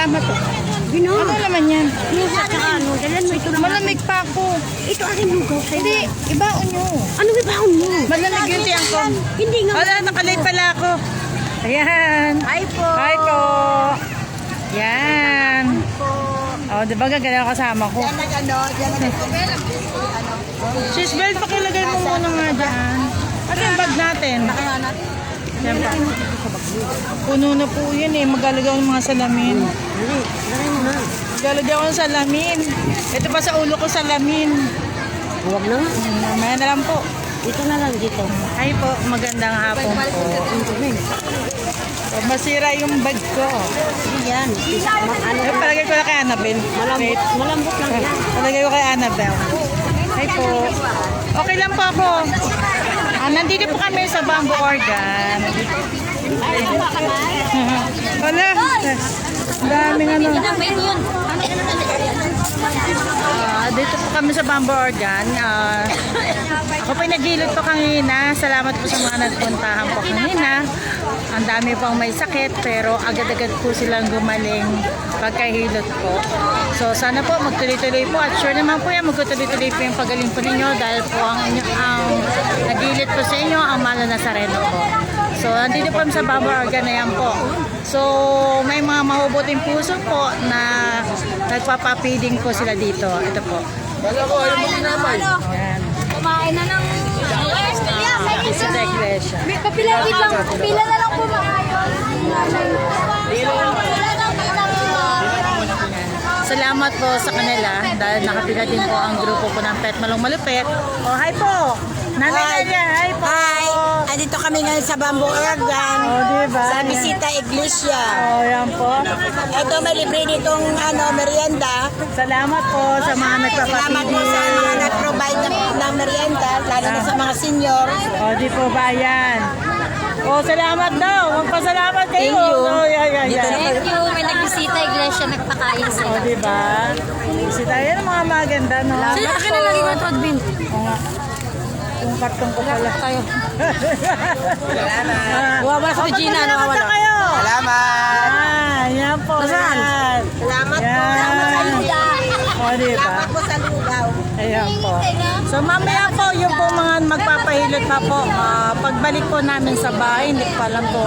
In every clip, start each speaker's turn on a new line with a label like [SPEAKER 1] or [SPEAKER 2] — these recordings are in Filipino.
[SPEAKER 1] Salamat po.
[SPEAKER 2] Gino.
[SPEAKER 1] Ano naman yan?
[SPEAKER 2] Lugaw tsaka ano. Dalan mo ito naman.
[SPEAKER 1] Malamig pa ako.
[SPEAKER 2] Ito aking lugaw sa'yo.
[SPEAKER 1] Hindi, ibaon nyo.
[SPEAKER 2] Ano ibaon mo?
[SPEAKER 1] Malamig yung tiyang ko.
[SPEAKER 2] Hindi nga.
[SPEAKER 1] Wala, nakalay pala ako. Ayan.
[SPEAKER 2] Hi po.
[SPEAKER 1] Hi po. Yan. Oh, di ba gagalaw kasama ko?
[SPEAKER 2] Yan ano.
[SPEAKER 1] Seatbelt, pakilagay mo muna nga dyan. Ano yung bag natin? Yan pa. Puno na po yun eh. Magalagaw ng mga salamin. Magalagaw ng salamin. Ito pa sa ulo ko salamin.
[SPEAKER 2] Huwag na.
[SPEAKER 1] Mamaya na lang po.
[SPEAKER 2] Dito na lang dito.
[SPEAKER 1] Hi po, magandang hapon po. So, masira yung bag ko.
[SPEAKER 2] Yan. Ano?
[SPEAKER 1] Palagay ko na kay Annabelle. Wait.
[SPEAKER 2] Malambot lang yan.
[SPEAKER 1] Palagay ko kay Annabelle. Hi po. Okay lang po ako. Nandito po kami sa Bamboo Organ. Wala. Daming ano. Dito po kami sa Bamboo Organ. Ako po nagilid po kanina. Salamat po sa mga nagpuntahan po kanina. Ang dami pong may sakit pero agad-agad po silang gumaling pagkahilot po. So sana po magtuloy-tuloy po at sure naman po yan magtuloy-tuloy po yung pagaling po ninyo dahil po ang nagilid po sa inyo ang Malo Nazareno po. So nandito po sa Bamboo Organ na yan po. So may mga mahubuting puso po na nagpapapiding po sila dito. Ito po. Yan.
[SPEAKER 2] Kumain na ng...
[SPEAKER 1] Isa sa iglesia.
[SPEAKER 2] Pila na lang po maayos.
[SPEAKER 1] Salamat po sa kanila dahil nakapila din po ang grupo po ng Pet Malong Malupit. Oh, hi po! Nanay Nadia, hi po!
[SPEAKER 2] Hi! Andito kami ngayon sa Bamboo Organ.
[SPEAKER 1] Oh, diba?
[SPEAKER 2] Sa Bisita Iglesia.
[SPEAKER 1] Oh, yan po.
[SPEAKER 2] Ito may libre ditong merienda.
[SPEAKER 1] Salamat po sa mga
[SPEAKER 2] Salamat po sa
[SPEAKER 1] nagpapapili.
[SPEAKER 2] mga nag-provide ng merienda, lalo na sa mga senior.
[SPEAKER 1] Oh, di po ba yan? Oh, salamat daw. Magpasalamat kayo.
[SPEAKER 2] Thank you.
[SPEAKER 1] Oh, yeah.
[SPEAKER 3] Thank you. May nagbisita iglesia, nagpakain
[SPEAKER 1] Oh,
[SPEAKER 3] sila.
[SPEAKER 1] di ba? Kasi tayo ng mga maganda, no?
[SPEAKER 3] Sino ka na lagi ko Todbin?
[SPEAKER 1] Oo nga. Yung kartong ko pala.
[SPEAKER 3] Tayo.
[SPEAKER 1] Salamat.
[SPEAKER 3] Nawawala sa Regina, nawawala.
[SPEAKER 1] kayo.
[SPEAKER 2] Salamat!
[SPEAKER 1] Yan po.
[SPEAKER 3] Nasaan?
[SPEAKER 1] Yan.
[SPEAKER 2] Salamat po.
[SPEAKER 1] Yan.
[SPEAKER 2] Salamat sa lugaw.
[SPEAKER 1] O, di ba?
[SPEAKER 2] Salamat po sa lugaw.
[SPEAKER 1] Ayan po. So, mamaya po, yung po mga magpapahilot pa po, pagbalik po namin sa bahay, hindi ko pa alam po.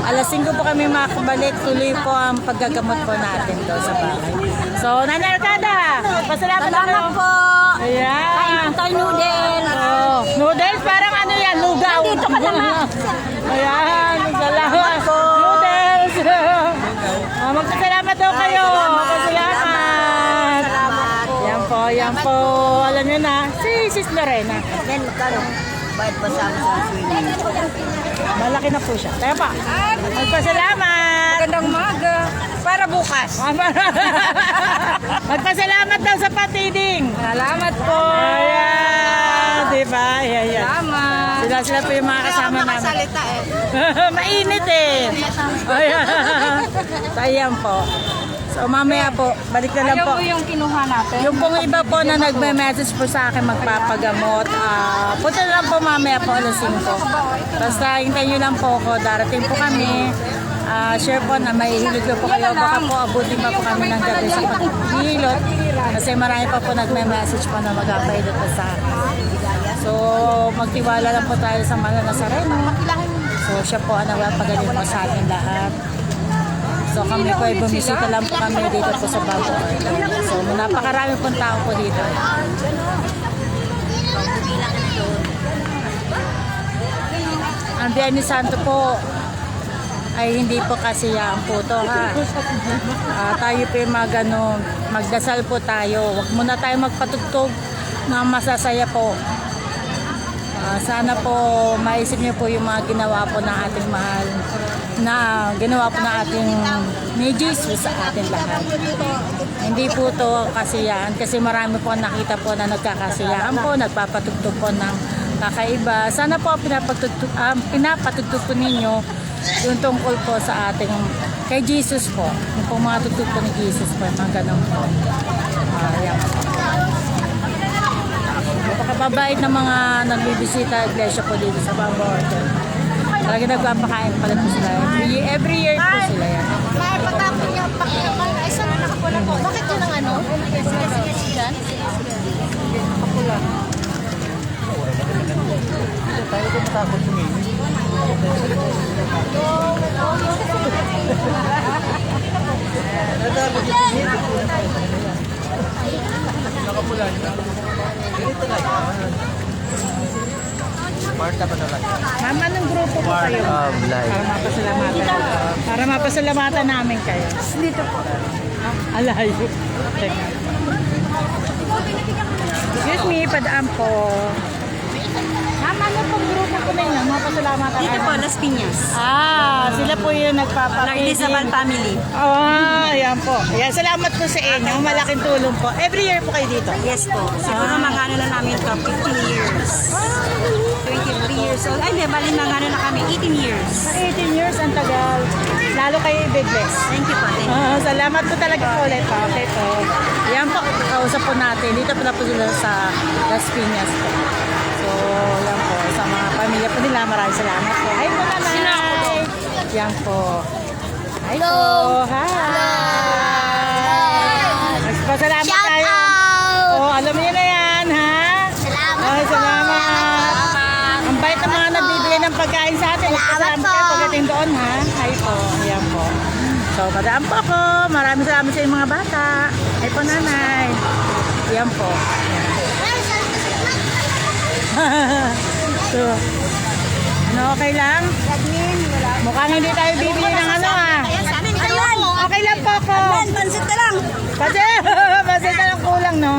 [SPEAKER 1] Alas 5 po kami makabalik, tuloy po ang paggagamot po natin doon sa bahay. So, Nanay Arcada, pasalamat
[SPEAKER 3] Salamat po.
[SPEAKER 1] Ayan.
[SPEAKER 3] Tayo noodle.
[SPEAKER 1] Oh, noodles, parang ano yan, lugaw. Dito ka naman. Ayan, salamat po. Noodles. Magpasalamat daw kayo. Magpasalamat. Yan po. Alam niyo na, si Sis Lorena.
[SPEAKER 2] Then, magkano bayad pa sa amin sa swimming?
[SPEAKER 1] Malaki na po siya. Kaya pa, magpasalamat.
[SPEAKER 3] Magandang maga. Para bukas.
[SPEAKER 1] Magpasalamat daw sa patiding.
[SPEAKER 3] Salamat po.
[SPEAKER 1] Ayan, diba? Ayan.
[SPEAKER 3] Salamat.
[SPEAKER 1] Sila po yung mga kasama namin.
[SPEAKER 2] Makasalita eh.
[SPEAKER 1] Mainit eh. Ayan. So, ayan po. So, mamaya po, balik na lang po.
[SPEAKER 3] yung kinuha natin.
[SPEAKER 1] Yung pong iba po na nagme-message po sa akin magpapagamot, punta na lang po mamaya po alas 5. Basta hintayin nyo lang po ako, darating po kami. Share po na may hilot po kayo, baka po abutin pa po kami ng gabi sa paghihilot. Kasi marami pa po nagme-message po na magpapahilot po sa akin. So, magtiwala lang po tayo sa Malo Nazareno. So, siya po ang nagpapagaling po sa atin lahat. So kami po ay bumisita lang po kami dito po sa Bamboo Organ. So napakarami pong tao po dito. Ang Biyernes Santo po ay hindi po kasiyaan po to ha. Tayo po yung magdasal po tayo. Huwag muna tayo magpatugtog na masasaya po. Sana po maisip niyo po yung mga ginawa po ng ating mahal na ginawa po ng ating ni Jesus sa ating lahat. Hindi po to kasiyahan kasi marami po nakita po na nagkakasiyahan po, nagpapatugtog po ng kakaiba. Sana po pinapatugtog po ninyo yung tungkol po sa ating kay Jesus po. Yung po mga tugtog po ni Jesus po, mga ganun po. Yan po. Napakababait ng mga nagbibisita iglesia po dito sa Bamboo Organ. Talaga nagpapakain pala po sila. Every year po sila yan.
[SPEAKER 4] Marta pa talaga.
[SPEAKER 1] Ma'am, anong grupo po kayo? Para mapasalamatan. Para mapasalamatan namin kayo. Dito po. Alayo. Teka. Excuse me, padaan po. Ma'am, ano pong grupo po ninyo? Mapasalamatan
[SPEAKER 2] Dito
[SPEAKER 1] kayo.
[SPEAKER 2] po, Las Piñas.
[SPEAKER 1] Sila po yung nagpapapili.
[SPEAKER 2] Larlizabal family.
[SPEAKER 1] Yan po. Yan, salamat po sa inyo. Malaking tulong po. Every year po kayo dito.
[SPEAKER 2] Yes po. Siguro mga ano na namin to, 15 years. 23 years old. Ay, hindi, bali mga ano na kami, 18 years.
[SPEAKER 1] 18 years, ang tagal. Lalo kayo i-bless.
[SPEAKER 2] Thank you po. Thank you.
[SPEAKER 1] Salamat po talaga po ulit. Okay po. Yan po, kausap po natin. Dito po na po sila sa Las Piñas po. So, yan po. Sa mga pamilya po nila, maraming salamat po. Hi po, nanay. Yan po. Hi po. Hi. Pasalamat
[SPEAKER 5] Shout
[SPEAKER 1] tayo.
[SPEAKER 5] out!
[SPEAKER 1] Oh, alam niyo na yan, ha?
[SPEAKER 5] Salamat
[SPEAKER 1] Okay,
[SPEAKER 5] po!
[SPEAKER 1] salamat. Ang bait ng mga nagbibigay ng pagkain sa atin.
[SPEAKER 5] Salamat
[SPEAKER 1] Salamat
[SPEAKER 5] po.
[SPEAKER 1] kayo pagdating doon, ha? Hi po. Ayan po. So, madaan po ako. Maraming salamat sa inyong mga bata. Hi po, nanay. Ayan po. So, ano, okay lang? Mukhang hindi tayo bibili ng ano, ha? Okay lang po ako.
[SPEAKER 2] Pansit na lang.
[SPEAKER 1] Pansit na lang kulang, no?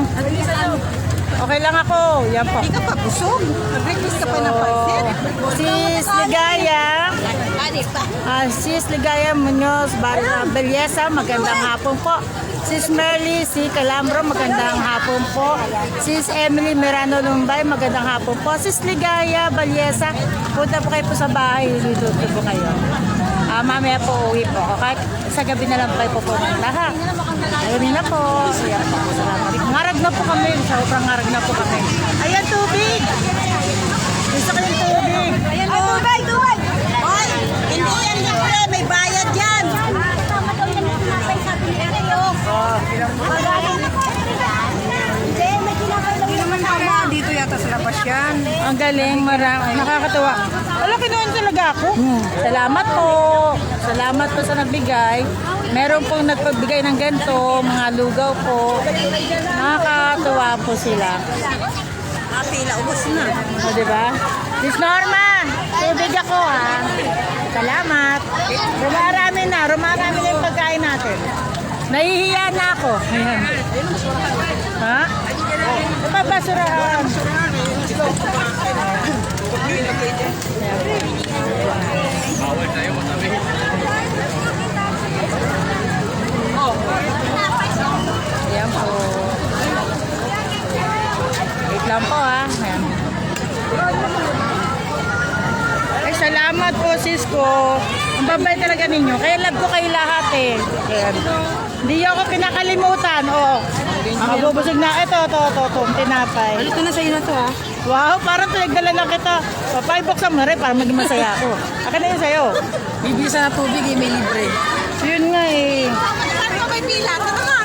[SPEAKER 1] Okay lang ako. Yan po.
[SPEAKER 2] Hindi ka pa busog. Nag-request ka pa ng pansit.
[SPEAKER 1] Sis Ligaya. Sis Ligaya Munoz Belleza, magandang hapon po. Sis Merly C. Calambro, magandang hapon po. Sis Emily Mirano Lumbay, magandang hapon po. Sis Ligaya Belleza, punta po kayo po sa bahay. Luluto po kayo. Mamaya po uwi po ako. Kahit sa gabi na lang kayo po pumunta, ha? Ayun na po. Ayan po. Salamat. Ngarag na po kami. Sobrang ngarag na po kami. Ayan, tubig! Gusto ko yung tubig.
[SPEAKER 2] Ayan, tubay, tubay. Hoy, hindi yan libre. May bayad yan. Dito yata sa labas yan.
[SPEAKER 1] Ang galing, nakakatawa. Wala, kinuha talaga ako. Salamat po. Salamat po sa nagbigay. Meron pong nagpagbigay ng ganito, mga lugaw po. Nakakatawa po sila.
[SPEAKER 2] Pila, ubos na.
[SPEAKER 1] O, diba? Sis Norma, tubig ako, ha. Salamat. Rumarami na yung pagkain natin. Nahihiya na ako. Ayan. Ha? Napapasurahan. Ayan po. Wait lang po, ha. Ayan. Ay, salamat po, sis ko. Ang babay talaga ninyo. Kaya love ko kayo lahat, eh. Ayan. Hindi ako pinakalimutan, oh. Makabubusog na. Ito, tinapay.
[SPEAKER 2] Ito na sa'yo na to, ha?
[SPEAKER 1] Wow, parang pinagdala lang kita. Papaiboksan mo na rin para maging masaya ako. Akin na yun sa'yo.
[SPEAKER 2] Bibisa na tubig, may libre.
[SPEAKER 1] Yun nga, eh.
[SPEAKER 2] Saan ka may pila? Ito na.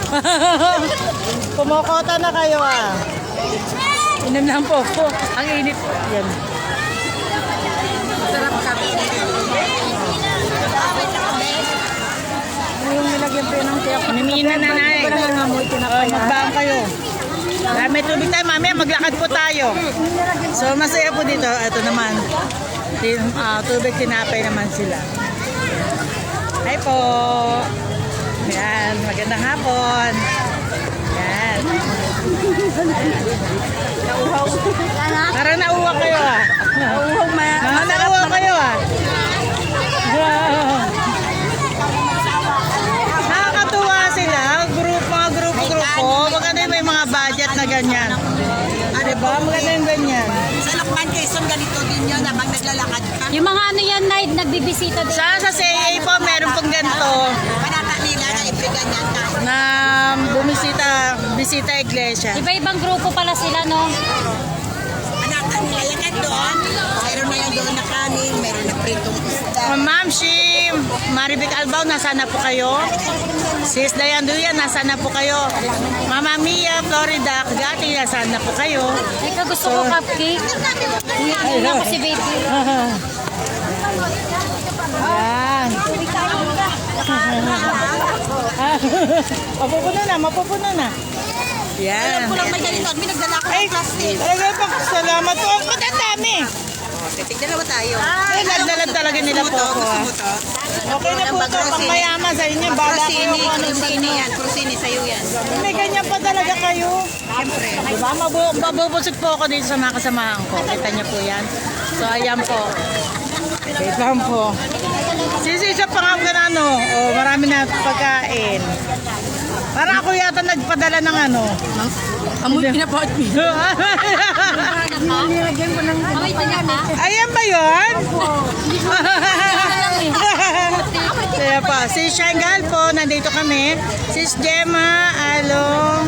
[SPEAKER 1] Kumukota na kayo, ah. Inom lang po po. Ang init po. Yan.
[SPEAKER 2] Sarap ka.
[SPEAKER 1] Yung nilagyan po ng tiyak. Namina na na eh. Magbaan kayo. May tubig tayo. Mamaya maglakad po tayo. So masaya po dito. Ito naman. Tubig tinapay naman sila. Hi po. Yan. Magandang hapon. Yan. Nauhaw. Parang nauhaw kayo, ah.
[SPEAKER 2] Nauhaw ma.
[SPEAKER 1] Nauhaw kayo, ah. Wow. Nakakatuwa sila, mga grupo. Maganda yung may mga budget na ganyan. Diba? Maganda yung ganyan.
[SPEAKER 2] Sa Lokman, Quezon, ganito din yun habang naglalakad ka.
[SPEAKER 5] Yung mga ano yan, night, nagbibisita din.
[SPEAKER 1] Sa CA po, meron pong ganito
[SPEAKER 2] Panata nila na ibrigan yan ka.
[SPEAKER 1] na bisita iglesia.
[SPEAKER 5] Iba-ibang grupo pala sila, no?
[SPEAKER 2] Panata nila yan doon. Meron na yan doon na kanin, meron na pritong isda.
[SPEAKER 1] Ma'am Shim, Maribik Albaw, nasaan na po kayo? Sis Dayan Duyan, nasaan na po kayo? Mama Mia, Florida, Kagati, nasaan na po kayo?
[SPEAKER 5] Ikaw gusto ko cupcake. Hindi ako si baby.
[SPEAKER 1] Yan. Mapupuno na. Yan.
[SPEAKER 2] Alam ko lang may ganito. May nagdala ko ng plastic.
[SPEAKER 1] Talaga po, salamat po. Ba't ang dami?
[SPEAKER 2] Titig dalawa tayo.
[SPEAKER 1] Ay, nagdalag talaga nila po ako.
[SPEAKER 2] Gusto mo to?
[SPEAKER 1] Okay na po ito, pang mayaman sa inyo. Bala kayo
[SPEAKER 2] Crosini,
[SPEAKER 1] kung ano
[SPEAKER 2] crosini yan. Crosini sa'yo yan.
[SPEAKER 1] May ganyan pa talaga kayo.
[SPEAKER 2] Siyempre.
[SPEAKER 1] Diba? Mabubusog po ako dito sa mga kasamahan ko. Kita niyo po yan. So, ayan po. Wait lang po. Sisi, isa pa nga ka na ano. Oh, marami na pagkain. Parang ako yata nagpadala ng ano.
[SPEAKER 2] Amoy pinapot mo.
[SPEAKER 5] Amoy tiga ka?
[SPEAKER 1] Ayan ba yun? Kaya pa, si Shangal po, nandito kami. Sis Gemma, Alog,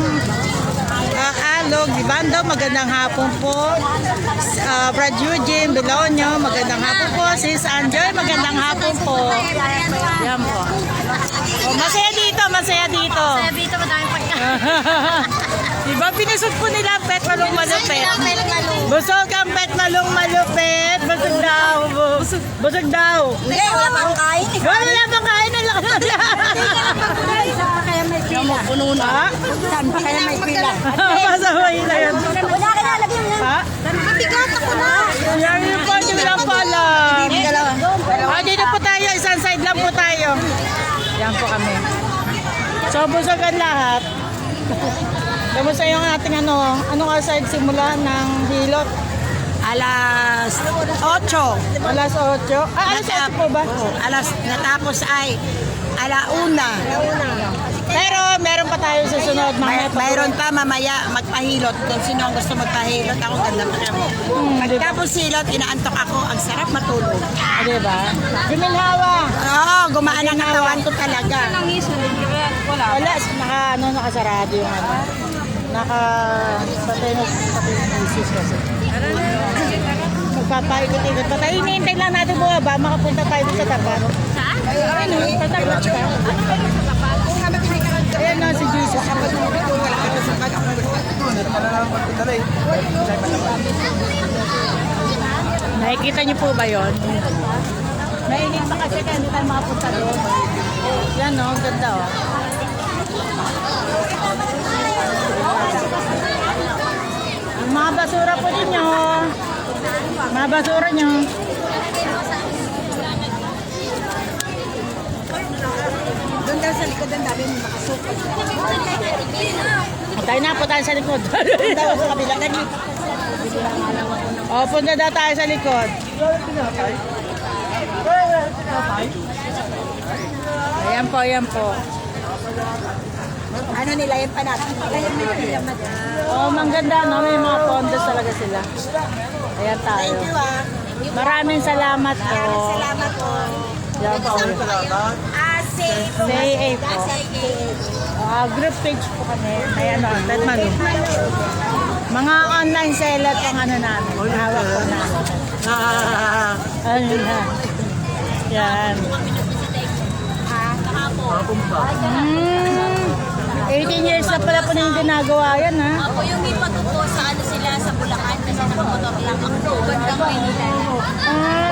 [SPEAKER 1] Dibando, magandang hapon po. Brad Eugene, Belonio, magandang hapon po. Sis Anjoy, magandang hapon po. Yan po. Oh, masaya dito, masaya dito.
[SPEAKER 5] Kaya dito madami pagkain.
[SPEAKER 1] Diba pinusog po nila ang pet malung malupit? Busog ang pet malung malupit. Busog daw. Busog daw.
[SPEAKER 2] Hindi, wala pang kain.
[SPEAKER 1] Wala bang kain? Ang laki na.
[SPEAKER 2] Kaya may pila.
[SPEAKER 1] Puno na.
[SPEAKER 2] Saan pa kaya may pila?
[SPEAKER 1] Masaway na yan.
[SPEAKER 2] Wala ka na, lagyan mo.
[SPEAKER 1] Ha?
[SPEAKER 2] Mabigat ako na.
[SPEAKER 1] Yan yung po, hindi lang pala. Dito po tayo. Isang side lang po tayo. Yan po kami. So, busogan lahat. Kamusta yung ating anong side simula ng hilot?
[SPEAKER 2] Alas 8.
[SPEAKER 1] Alas 8. Alas 8 po ba?
[SPEAKER 2] Alas natapos ay alauna.
[SPEAKER 1] Pero meron pa tayo susunod.
[SPEAKER 2] Mayroon pa mamaya magpahilot. Kung sino ang gusto magpahilot, ako ganda pa kami. Pagkapos hilot, inaantok ako. Ang sarap matulog.
[SPEAKER 1] Diba? Gumilhawa.
[SPEAKER 2] Oo, gumaan ang katawan ko talaga.
[SPEAKER 1] Wala. Nakasarado yung ano. Patay na yung isis kasi. Magpapaikot-ikot pa tayo. Hinihintay lang natin bumaba. Makapunta tayo sa tapat.
[SPEAKER 5] Saan?
[SPEAKER 1] Ano? Tatapat ka. Ayan na si Jesus. Nakikita niyo po ba yon? Mainit pa kasi kaya hindi tayo makapunta doon. Yan o, ganda o. Yung mga basura po din nyo. Mga basura nyo.
[SPEAKER 2] Doon daw sa likod ang dami mga kasukot.
[SPEAKER 1] Tayo na po tayo sa likod.
[SPEAKER 2] Daw sa kabila na dito.
[SPEAKER 1] O, punta na tayo sa likod. Ayan po, ayan po.
[SPEAKER 2] Ano nila yan pa natin? Kaya may pila madam.
[SPEAKER 1] Oh, mangganda, no? May mga condos talaga sila. Ayan tayo.
[SPEAKER 2] Thank you ah.
[SPEAKER 1] Maraming salamat po.
[SPEAKER 2] Salamat po.
[SPEAKER 1] Yan po.
[SPEAKER 2] Safe.
[SPEAKER 1] Say A po. Group page po kami. Ayan o, Ted Malu. Mga online seller pang ano namin. Hawak po namin. Ano na. Yan. 18 years na pala po na yung ginagawa yan, ha?
[SPEAKER 5] Ako yung iba po sa ano sila sa Bulacan kasi nakamotor lang ako. Bandang Maynila.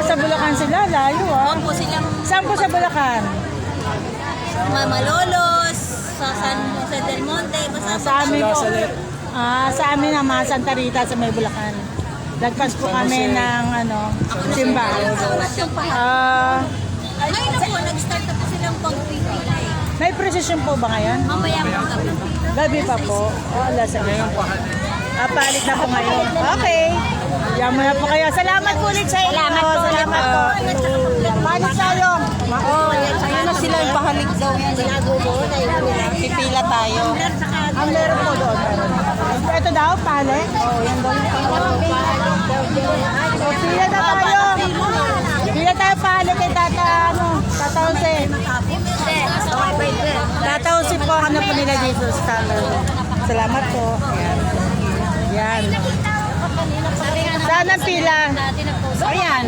[SPEAKER 1] Sa Bulacan sila, layo, ha?
[SPEAKER 5] Opo silang
[SPEAKER 1] Saan po sa Bulacan?
[SPEAKER 5] Malolos, sa San Jose del Monte, basta
[SPEAKER 1] Sa amin po. Sa amin naman, Santa Rita sa may Bulacan. Lagpas po kami ng simbahan.
[SPEAKER 5] Ngayon na po, nag-start na po silang pag-pipila eh.
[SPEAKER 1] May precision po ba ngayon?
[SPEAKER 5] Mamaya po kami.
[SPEAKER 1] Gabi pa po. Alas ngayon. Palit na po ngayon. Okay. Yan mo na po kayo. Salamat po ulit sa inyo. Salamat po. Palit tayo.
[SPEAKER 2] Ayun na sila yung pahalik daw. Pipila tayo.
[SPEAKER 1] Ang meron po doon. Ito daw, pale. Yan daw yung pila na tayo. Pila tayo pale kay Tata Jose. Tata Jose po, ano po nila dito sa Tata. Salamat po. Yan. Saan ang pila?
[SPEAKER 2] Ayan.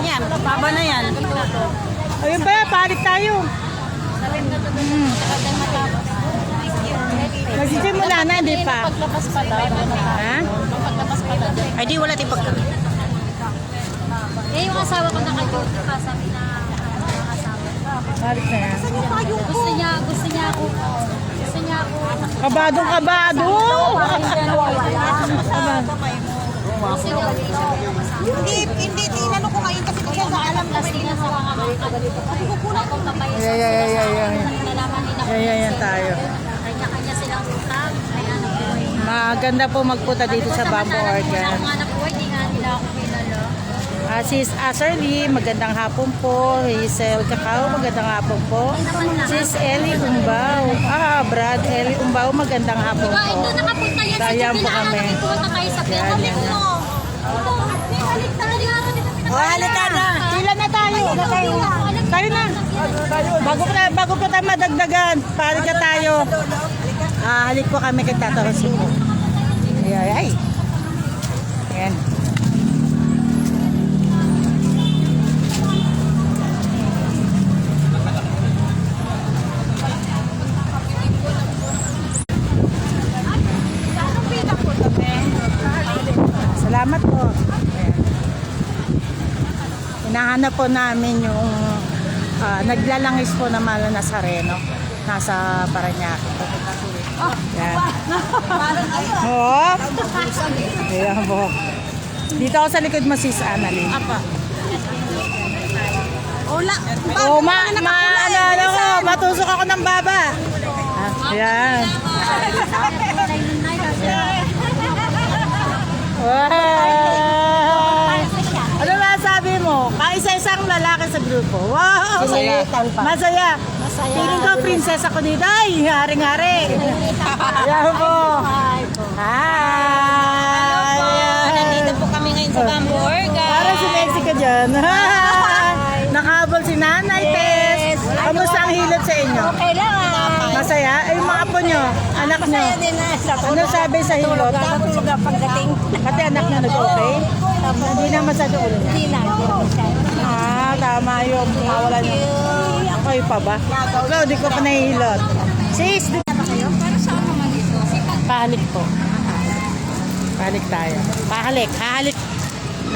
[SPEAKER 2] Yan. Baba na yan.
[SPEAKER 1] Ayun ba, palit tayo. Nagsisimula na, hindi pa. Ha?
[SPEAKER 2] Ay di wala tayong pagkakas.
[SPEAKER 5] Eh, yung asawa ko naka-duty pa, sabi na asawa.
[SPEAKER 1] Palit na yan.
[SPEAKER 5] Gusto niya ako
[SPEAKER 1] Kabadong kabado.
[SPEAKER 2] Hindi, tinanong ko ngayon kasi kaya sa alam na sila sa
[SPEAKER 5] Kukulang kong papaya sa
[SPEAKER 1] Yan tayo.
[SPEAKER 5] kanya-kanya silang utang. Kaya ano po eh.
[SPEAKER 1] Maganda po magpunta dito sa Bamboo Organ.
[SPEAKER 5] Mga anak ko, hindi nga nila ako kilala.
[SPEAKER 1] Sis Shirley, magandang hapon po. Hazel Cacao, magandang hapon po. Sis Ellie Umbao. Brad Ellie Umbao, magandang hapon
[SPEAKER 5] Diba,
[SPEAKER 1] po.
[SPEAKER 5] ito nakapunta yan sa
[SPEAKER 1] Dayan po
[SPEAKER 5] Pilipinas.
[SPEAKER 1] kami.
[SPEAKER 5] Nakapunta kayo sa
[SPEAKER 1] Yan,
[SPEAKER 5] Pilipinas.
[SPEAKER 1] yan,
[SPEAKER 5] Ito. Ito. Balik talaga.
[SPEAKER 2] halika na.
[SPEAKER 1] Sila na tayo. Tayo na. Bago pa tayo madagdagan, pari ka tayo. Halik po kami kay Tata Jose po. Ay. Ayan. Salamat po. Ayan. Hinahanap po namin yung naglalangis po na Malo Nazareno. Nasa Parañaque. Yan. Oh. Ayan po. Dito ako sa likod mo, Sis Annalyn.
[SPEAKER 2] Ola.
[SPEAKER 1] Oh, matusok ako ng baba. Ayan. Wow! Ano ba sabi mo? Kaisa-isang lalaki sa grupo. Wow! Masaya. Feeling ko princess ako dito. Ay, haring-hari. Ayan po. Hi!
[SPEAKER 2] Nandito po kami ngayon sa Bamboo Organ.
[SPEAKER 1] Para si Mexico dyan. Nakahabol si Nanay Tess. Kamusta ang hilot sa inyo?
[SPEAKER 2] Okay lang
[SPEAKER 1] Masaya? Ay, yung mga apo nyo, anak nyo.
[SPEAKER 2] din na sa
[SPEAKER 1] Ano sabi sa hilot?
[SPEAKER 2] Natulog ang pagdating.
[SPEAKER 1] Pati anak nyo nag-okay? Hindi naman sa ulo niya.
[SPEAKER 2] Hindi na.
[SPEAKER 1] Tama yun. Mawalan nyo. Okay pa ba? No, di ko pa nahihilot. Sis, di ba kayo? Pahalik po. Pahalik tayo. Hahalik.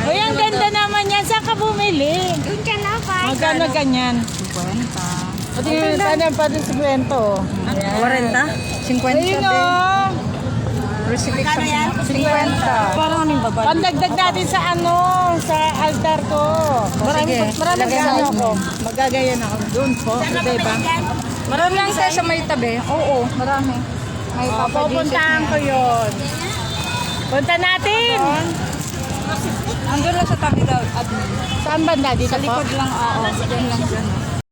[SPEAKER 1] Uy, ang ganda naman yan. Saan ka bumili?
[SPEAKER 5] Doon ka na, pa.
[SPEAKER 1] Magkano ganyan? 50. Pati sana pa rin 50. 40? 50 ayun o. Crucifix sa 50.
[SPEAKER 2] Parang kaming babae.
[SPEAKER 1] Pandagdag natin sa sa altar ko. Marami sa ano ko. Magagayan ako. Doon po. Diba?
[SPEAKER 3] Marami lang tayo sa may tabi. Oo, marami. May
[SPEAKER 1] Pupuntahan ko yun. Punta natin.
[SPEAKER 3] Andun lang sa tabi daw. Admin.
[SPEAKER 1] Saan banda? Dito
[SPEAKER 3] Sa
[SPEAKER 1] po?
[SPEAKER 3] likod lang, oo. Diyan lang dyan.